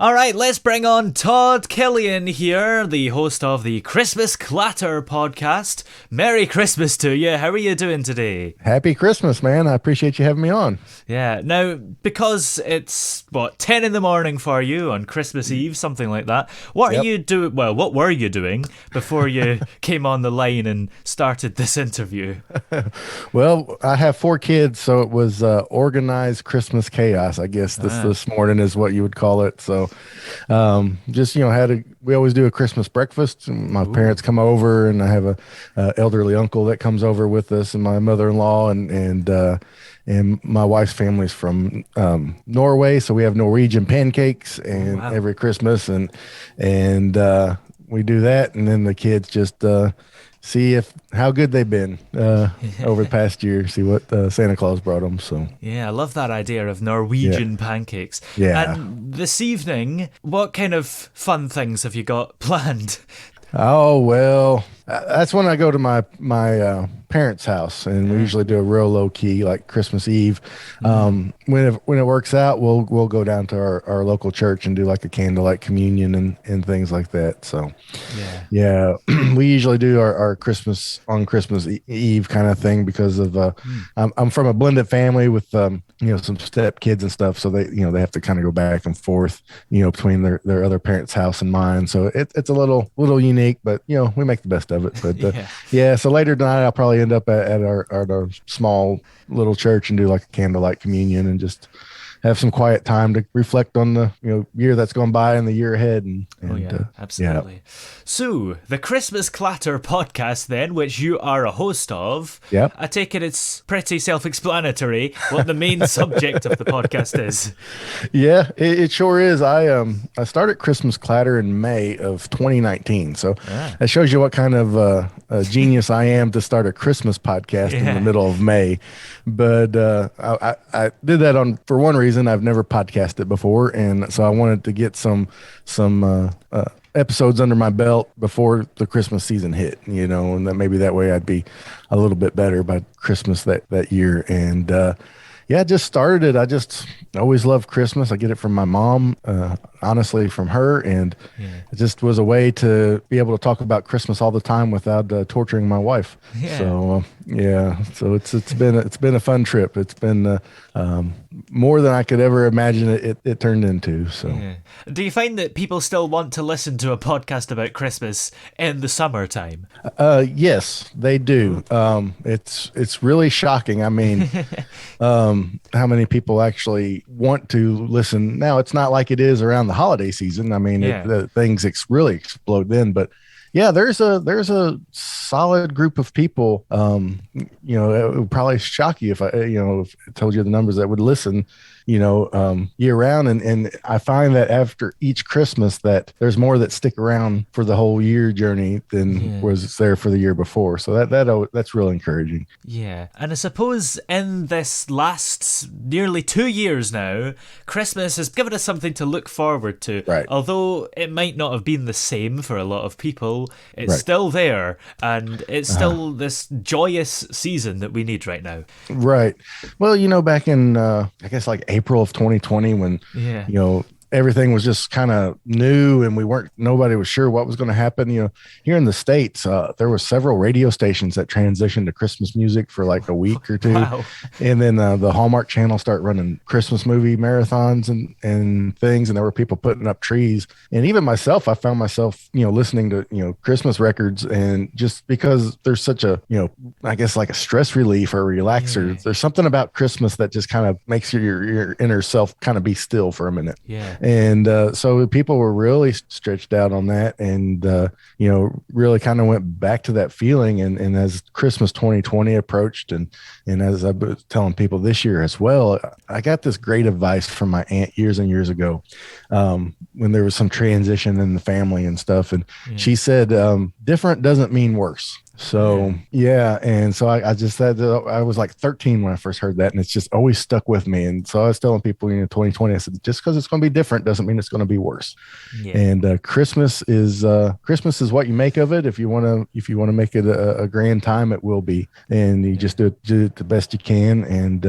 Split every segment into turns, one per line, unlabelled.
All right, let's bring on Todd Killian here, the host of the Christmas Clatter podcast. Merry Christmas to you. How are you doing today?
Happy Christmas, man. I appreciate you having me on.
Yeah, now, because it's, 10 in the morning for you on Christmas Eve, something like that, what are
Yep.
you doing? Well, what were you doing before you came on the line and started this interview?
Well, I have 4 kids, so it was organized Christmas chaos, I guess this morning is what you would call it. So just, we always do a Christmas breakfast. My parents come over, and I have a elderly uncle that comes over with us, and my mother-in-law, and my wife's family's from Norway, so we have Norwegian pancakes and every Christmas, and we do that, and then the kids just see how good they've been over the past year. See what Santa Claus brought them. So
Yeah, I love that idea of Norwegian pancakes.
Yeah.
And this evening, what kind of fun things have you got planned?
Oh, well, that's when I go to my parents' house, and we usually do a real low key, like Christmas Eve. When it works out, we'll go down to our local church and do like a candlelight communion and things like that. So yeah, we usually do our Christmas on Christmas Eve kind of thing because of I'm from a blended family with some step kids and stuff, so they have to kind of go back and forth between their other parents' house and mine. So it's a little unique, but we make the best of it. But so later tonight I'll probably end up at our small little church and do like a candlelight communion and just have some quiet time to reflect on the year that's gone by and the year ahead.
Absolutely.
Yeah.
So, the Christmas Clatter podcast then, which you are a host of,
Yep.
I take it it's pretty self-explanatory what the main subject of the podcast is.
Yeah, it sure is. I started Christmas Clatter in May of 2019, so that shows you what kind of a genius I am to start a Christmas podcast in the middle of May. But I did that for one reason. I've never podcasted before, and so I wanted to get some episodes under my belt before the Christmas season hit, and that maybe that way I'd be a little bit better by Christmas that year. And I just started it. I just always loved Christmas. I get it from my mom, honestly, from her, and it just was a way to be able to talk about Christmas all the time without torturing my wife. So so it's been a fun trip. It's been more than I could ever imagine it turned into. So
Do you find that people still want to listen to a podcast about Christmas in the summertime?
Yes, they do. It's really shocking. I mean, how many people actually want to listen. Now, it's not like it is around the holiday season. I mean, things really explode then, but there's a solid group of people. It would probably shock you if if I told you the numbers that would listen, year round. And I find that after each Christmas that there's more that stick around for the whole year journey than was there for the year before. So that's real encouraging.
Yeah. And I suppose in this last nearly 2 years now, Christmas has given us something to look forward to.
Right.
Although it might not have been the same for a lot of people, it's still there, and it's still this joyous season that we need right now.
Right. Well, back in I guess like April of 2020 when everything was just kind of new and nobody was sure what was going to happen. Here in the States, there were several radio stations that transitioned to Christmas music for like a week or two.
Wow.
And then the Hallmark Channel started running Christmas movie marathons and things. And there were people putting up trees. And even myself, I found myself, listening to, Christmas records. And just because there's such a, I guess like a stress relief or a relaxer, there's something about Christmas that just kind of makes your inner self kind of be still for a minute.
Yeah.
And so people were really stretched out on that, and really kind of went back to that feeling. And as Christmas 2020 approached, and as I was telling people this year as well, I got this great advice from my aunt years and years ago, when there was some transition in the family and stuff. And she said, different doesn't mean worse. So yeah, and so I just said I was like 13 when I first heard that, and it's just always stuck with me. And so I was telling people, 2020, I said, just because it's going to be different doesn't mean it's going to be worse.
Yeah.
And Christmas is what you make of it. If you want to make it a grand time, it will be. And you just do it the best you can. And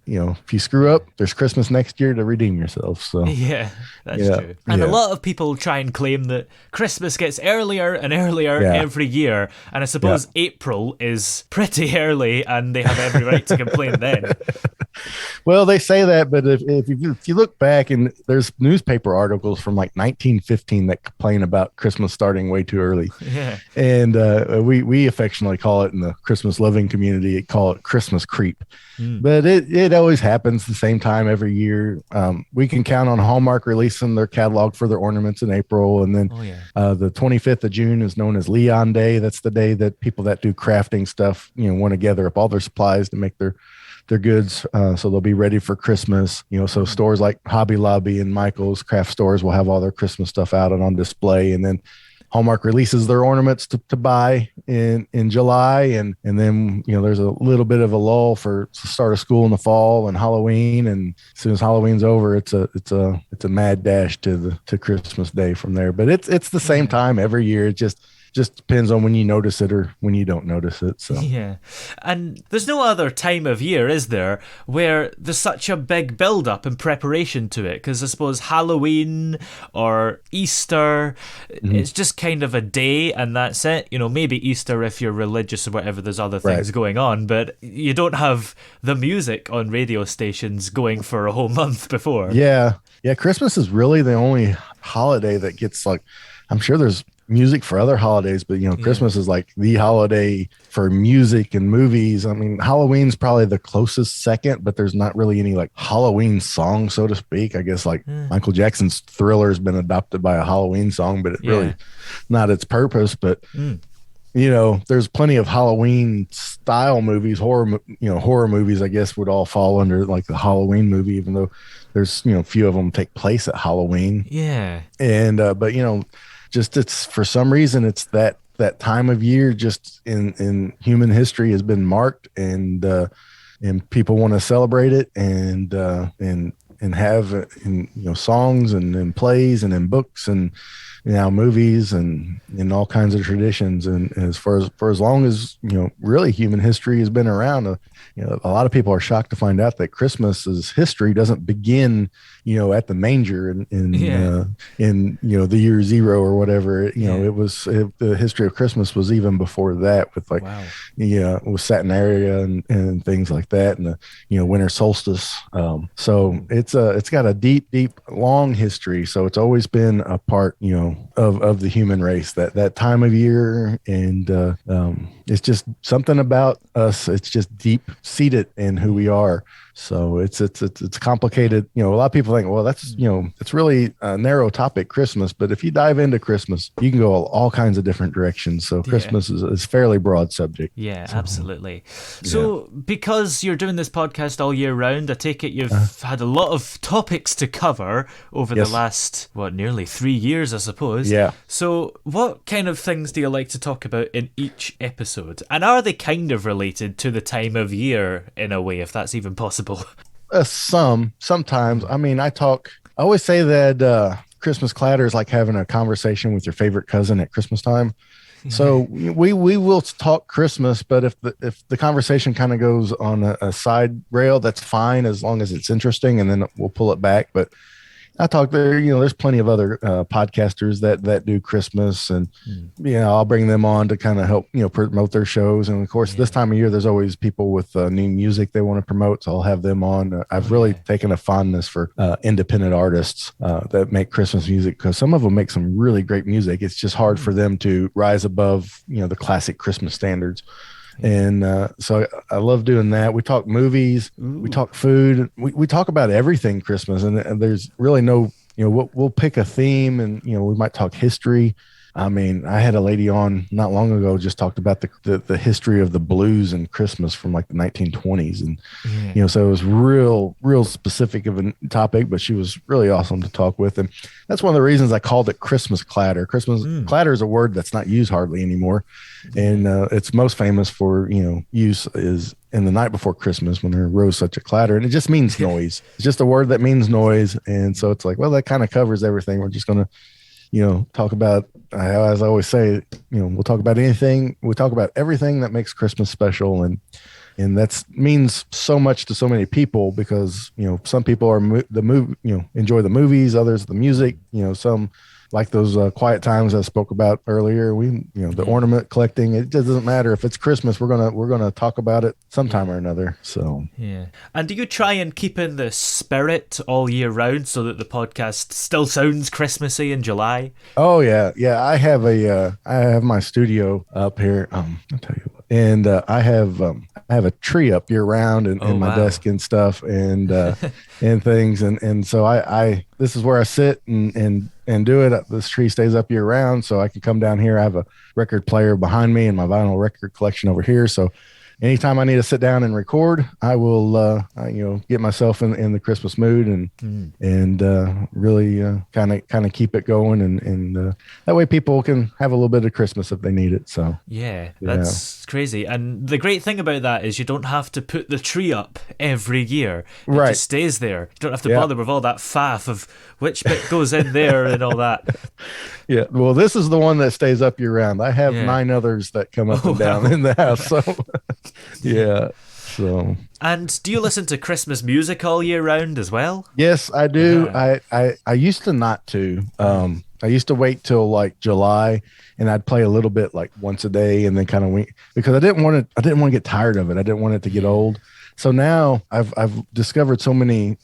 if you screw up, there's Christmas next year to redeem yourself. So
Yeah, that's true. And a lot of people try and claim that Christmas gets earlier and earlier every year. And I suppose April is pretty early, and they have every right to complain then.
Well, they say that, but if you look back, and there's newspaper articles from like 1915 that complain about Christmas starting way too early.
Yeah.
And we affectionately call it, in the Christmas loving community, call it Christmas creep. But it always happens the same time every year. We can count on Hallmark releasing their catalog for their ornaments in April. And then the 25th of June is known as Leon Day. That's the day that people that do crafting stuff, want to gather up all their supplies to make their goods, so they'll be ready for Christmas. So stores like Hobby Lobby and Michael's craft stores will have all their Christmas stuff out and on display. And then Hallmark releases their ornaments to buy in July, and then there's a little bit of a lull for the start of school in the fall and Halloween, and as soon as Halloween's over, it's a mad dash to Christmas Day from there. But it's the same time every year. It just depends on when you notice it or when you don't notice it. So
and there's no other time of year, is there, where there's such a big build up and preparation to it? Because I suppose Halloween or Easter, it's just kind of a day and that's it. Maybe Easter if you're religious or whatever, there's other things going on, but you don't have the music on radio stations going for a whole month before.
Christmas is really the only holiday that gets, like, I'm sure there's music for other holidays, but Christmas is like the holiday for music and movies. I mean, Halloween's probably the closest second, but there's not really any like Halloween song, so to speak. I guess like Michael Jackson's Thriller has been adopted by a Halloween song, but it really not its purpose. But there's plenty of Halloween style movies, horror movies, I guess, would all fall under like the Halloween movie, even though there's few of them take place at Halloween. And but just it's for some reason it's that time of year just in human history has been marked, and people want to celebrate it and have songs and in plays and in books and movies and in all kinds of traditions. And as far as long as really human history has been around, a lot of people are shocked to find out that Christmas's history doesn't begin at the manger in the year zero or whatever. The history of Christmas was even before that, with like with Saturnalia and things like that, and the winter solstice. So it's got a deep long history. So it's always been a part of the human race, that time of year. And it's just something about us. It's just deep seated in who we are. So it's complicated. A lot of people think, well, that's, it's really a narrow topic, Christmas. But if you dive into Christmas, you can go all kinds of different directions. So Christmas is fairly broad subject.
Yeah, absolutely. So because you're doing this podcast all year round, I take it you've had a lot of topics to cover over the last, nearly 3 years, I suppose.
Yeah. So
what kind of things do you like to talk about in each episode? And are they kind of related to the time of year in a way, if that's even possible?
Sometimes. I mean, I always say that Christmas Clatter is like having a conversation with your favorite cousin at Christmas time. So we will talk Christmas, but if the conversation kind of goes on a side rail, that's fine, as long as it's interesting, and then we'll pull it back. But I talk there, there's plenty of other podcasters that do Christmas, and I'll bring them on to kind of help promote their shows. And of course, this time of year, there's always people with new music they want to promote, so I'll have them on. I've really taken a fondness for independent artists that make Christmas music, because some of them make some really great music. It's just hard for them to rise above the classic Christmas standards. And so I love doing that. We talk movies, we talk food, we talk about everything Christmas, and there's really no, we'll pick a theme, and we might talk history. I mean, I had a lady on not long ago just talked about the history of the blues and Christmas from like the 1920s, and
Yeah.
so it was real specific of a topic, but she was really awesome to talk with, and that's one of the reasons I called it Christmas clatter. Christmas clatter is a word that's not used hardly anymore, and it's most famous for use is in the night before Christmas when there arose such a clatter, and it just means noise. It's just a word that means noise, and so it's like, well, that kind of covers everything. We're just gonna talk about, as I always say, we'll talk about anything. We talk about everything that makes Christmas special, and that means so much to so many people because some people are enjoy the movies, others the music, some like those quiet times I spoke about earlier. The ornament collecting. It just doesn't matter if it's Christmas. We're gonna talk about it sometime or another. So
yeah. And do you try and keep in the spirit all year round so that the podcast still sounds Christmassy in July?
Oh yeah. I have my studio up here. I'll tell you what. And I have a tree up year round in my desk and stuff and and things and so I this is where I sit and do it. This tree stays up year round, so I can come down here. I have a record player behind me and my vinyl record collection over here. So anytime I need to sit down and record, I will get myself in the Christmas mood and really kind of keep it going and that way people can have a little bit of Christmas if they need it. So
yeah, that's crazy. And the great thing about that is you don't have to put the tree up every year. It just stays there. You don't have to bother with all that faff of which bit goes in there and all that.
Yeah, well, this is the one that stays up year round. I have 9 others that come up and down in the house. So, yeah. So.
And do you listen to Christmas music all year round as well?
Yes, I do. I used to not to. I used to wait till like July, and I'd play a little bit like once a day, and then kind of wait because I didn't want to get tired of it. I didn't want it to get old. So now I've discovered so many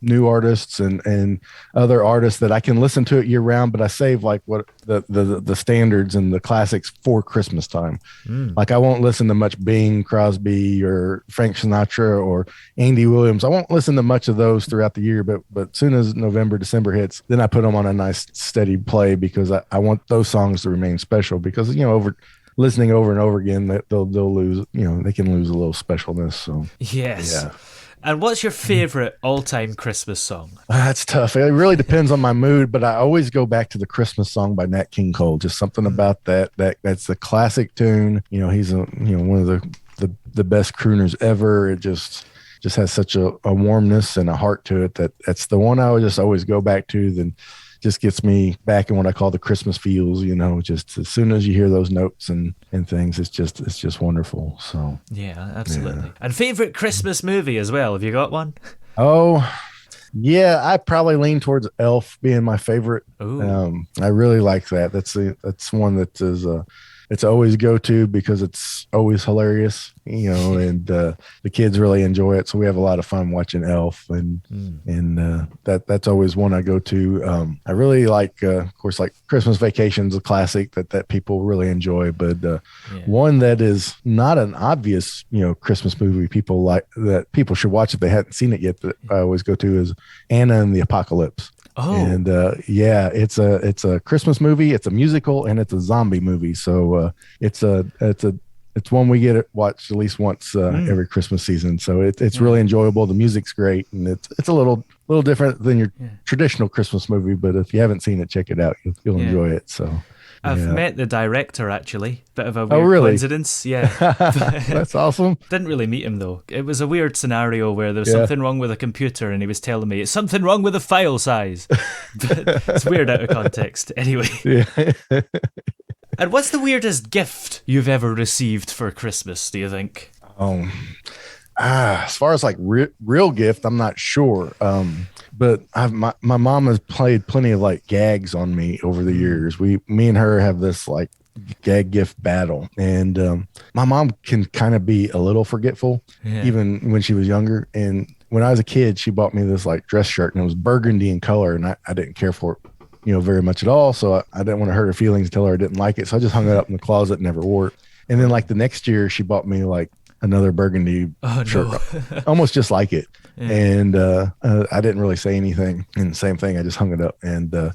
new artists and other artists that I can listen to it year round, but I save like what the standards and the classics for Christmas time. Like I won't listen to much Bing Crosby or Frank Sinatra or Andy Williams. I won't listen to much of those throughout the year, but soon as November, December hits, then I put them on a nice steady play because I want those songs to remain special because, listening over and over again, they'll lose, they can lose a little specialness. So
yes.
Yeah.
And what's your favorite all-time Christmas song?
That's tough. It really depends on my mood, but I always go back to the Christmas song by Nat King Cole. Just something about that's the classic tune. He's one of the best crooners ever. It just has such a warmness and a heart to it that's the one I would just always go back to. Then just gets me back in what I call the Christmas feels, just as soon as you hear those notes and things, it's just wonderful. So
yeah, absolutely. Yeah. And favorite Christmas movie as well. Have you got one?
Oh, yeah, I probably lean towards Elf being my favorite. I really like that. That's one that is it's always go to because it's always hilarious, and the kids really enjoy it. So we have a lot of fun watching Elf, and that's always one I go to. I really like, of course, like Christmas Vacation's a classic that people really enjoy, but one that is not an obvious, Christmas movie people like that people should watch if they hadn't seen it yet. That I always go to is Anna and the Apocalypse. Oh, and it's a Christmas movie. It's a musical and it's a zombie movie. So it's one we get watched at least once every Christmas season. So it's really enjoyable. The music's great, and it's a little different than your traditional Christmas movie. But if you haven't seen it, check it out. You'll enjoy it. So.
I've met the director, actually. Bit of a weird coincidence. Yeah.
That's awesome.
Didn't really meet him, though. It was a weird scenario where there was something wrong with a computer and he was telling me, it's something wrong with the file size. But it's weird out of context. Anyway. Yeah. And what's the weirdest gift you've ever received for Christmas, do you think?
As far as like real gift, I'm not sure. But my mom has played plenty of like gags on me over the years. Me and her have this like gag gift battle, and my mom can kind of be a little forgetful, even when she was younger. And when I was a kid, she bought me this like dress shirt, and it was burgundy in color, and I didn't care for it, very much at all. So I didn't want to hurt her feelings, tell her I didn't like it. So I just hung it up in the closet, and never wore it. And then like the next year, she bought me like another burgundy shirt, almost just like it. And I didn't really say anything. And same thing, I just hung it up. And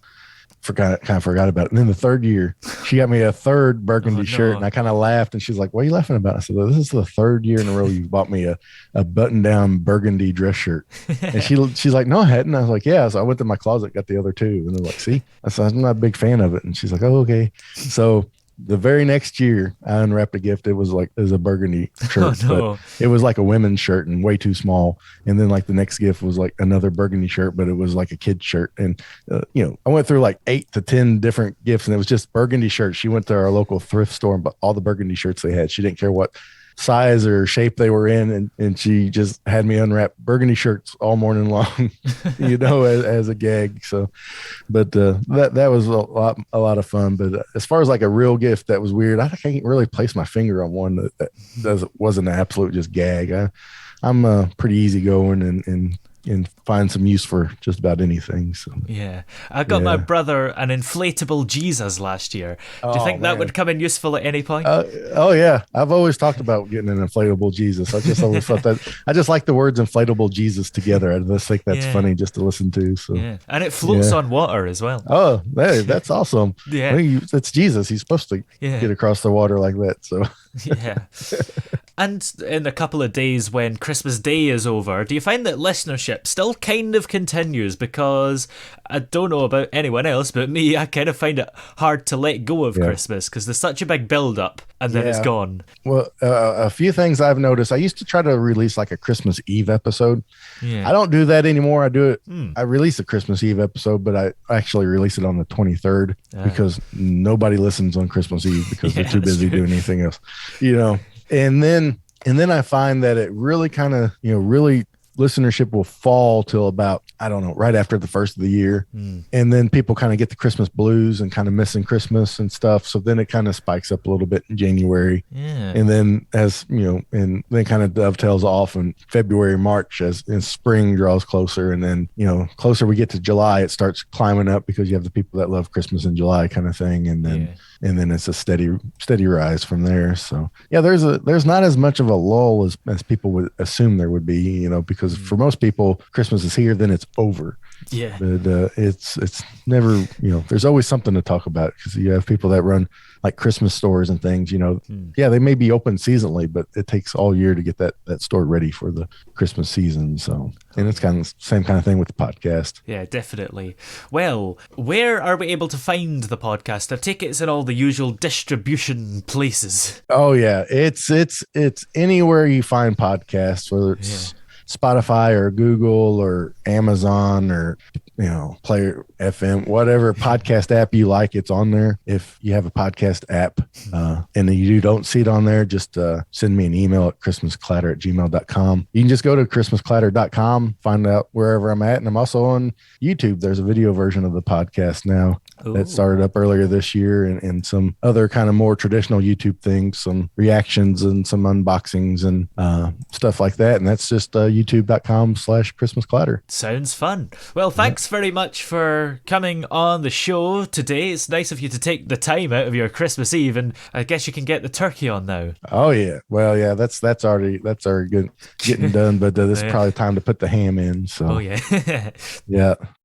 kind of forgot about it. And then the third year, she got me a third burgundy shirt, and
no.
I kind of laughed. And she's like, "What are you laughing about?" I said, "Well, this is the third year in a row you bought me a button down burgundy dress shirt." And she's like, "No, I hadn't." I was like, "Yeah." So I went to my closet, got the other two, and they're like, "See," I said, "I'm not a big fan of it." And she's like, "Oh, okay." So the very next year, I unwrapped a gift. It was a burgundy shirt, but it was like a women's shirt and way too small. And then like the next gift was like another burgundy shirt, but it was like a kid's shirt. And I went through like 8 to 10 different gifts, and it was just burgundy shirts. She went to our local thrift store and bought all the burgundy shirts they had. She didn't care what size or shape they were in, and she just had me unwrap burgundy shirts all morning long, as a gag. So, but that was a lot of fun. But as far as like a real gift that was weird, I think I can't really place my finger on one that wasn't an absolute just gag. I'm pretty easygoing and find some use for just about anything. So
yeah, I got my brother an inflatable Jesus last year. Do you think that would come in useful at any point?
Oh yeah, I've always talked about getting an inflatable Jesus. I just always thought that I just like the words inflatable Jesus together. I just think that's funny just to listen to. So
and it floats on water as well.
Oh, that's awesome.
Yeah,
it's Jesus. He's supposed to get across the water like that. So
yeah. And in a couple of days when Christmas Day is over, do you find that listenership still kind of continues? Because I don't know about anyone else, but me, I kind of find it hard to let go of Christmas because there's such a big build-up and then it's gone.
Well, a few things I've noticed. I used to try to release like a Christmas Eve episode.
Yeah.
I don't do that anymore. I do it. I release a Christmas Eve episode, but I actually release it on the 23rd because nobody listens on Christmas Eve because they're too busy doing anything else, And then I find that it really kind of, really listenership will fall till about, I don't know, right after the first of the year. And then people kind of get the Christmas blues and kind of missing Christmas and stuff. So then it kind of spikes up a little bit in January.
Yeah.
And then and then kind of dovetails off in February, March as spring draws closer. And then, closer we get to July, it starts climbing up because you have the people that love Christmas in July kind of thing. And then it's a steady rise from there. So yeah, there's not as much of a lull as people would assume there would be, because for most people, Christmas is here, then it's over.
Yeah.
But it's never, there's always something to talk about because you have people that run like Christmas stores and things, yeah, they may be open seasonally, but it takes all year to get that store ready for the Christmas season. So, and it's kind of the same kind of thing with the podcast.
Yeah, definitely. Well, where are we able to find the podcast? I take it's in all the usual distribution places.
Oh yeah, it's anywhere you find podcasts, whether it's Spotify or Google or Amazon or Player FM, whatever podcast app you like, it's on there. If you have a podcast app and you don't see it on there, just send me an email at christmasclatter@gmail.com. You can just go to christmasclatter.com, find out wherever I'm at. And I'm also on YouTube. There's a video version of the podcast now that started up earlier this year, and some other kind of more traditional YouTube things, some reactions and some unboxings and stuff like that. And that's just youtube.com/christmasclatter.
Sounds fun. Well, thanks very much for coming on the show today. It's nice of you to take the time out of your Christmas Eve, and I guess you can get the turkey on now. Oh yeah, well yeah, that's already good getting done, but this is probably time to put the ham in. So
yeah.